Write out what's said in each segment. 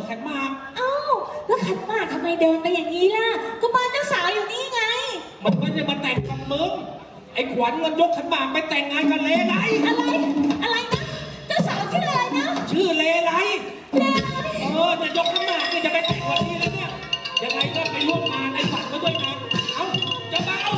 ขันหมากเอ้าแล้วขันหมากทำไมเดินไปอย่างนี้ล่ะก็บ้านเจ้าสาวอยู่นี่ไงมันไม่ได้มาแต่งกับมึงไอ้ขวัญมันยกขันหมากไปแต่งงานกันเลไลอะไรนะเจ้าสาวชื่ออะไรนะชื่อเลไลเลไลจะยกขันหมากเนี่ยจะไปแต่งวันนี้แล้วเนี่ยยังไงก็ไปร่วมงานไอ้ฝันมาด้วยนะเอาจะมาเอา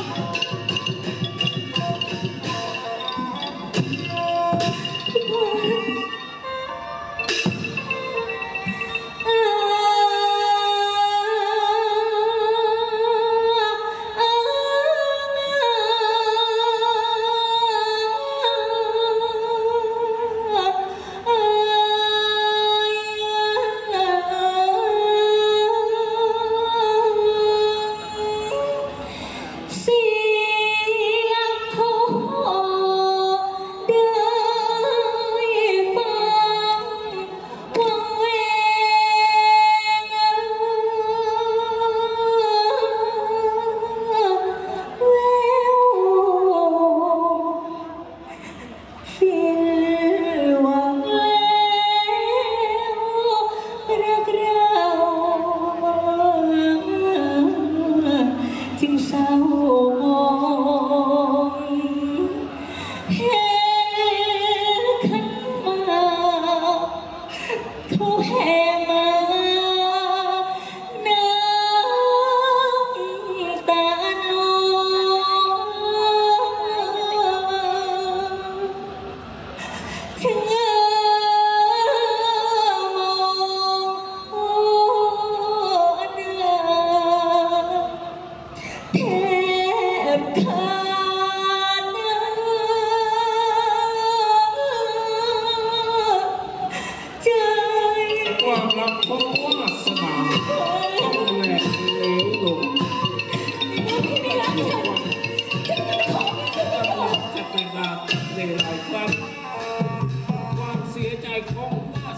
ถึง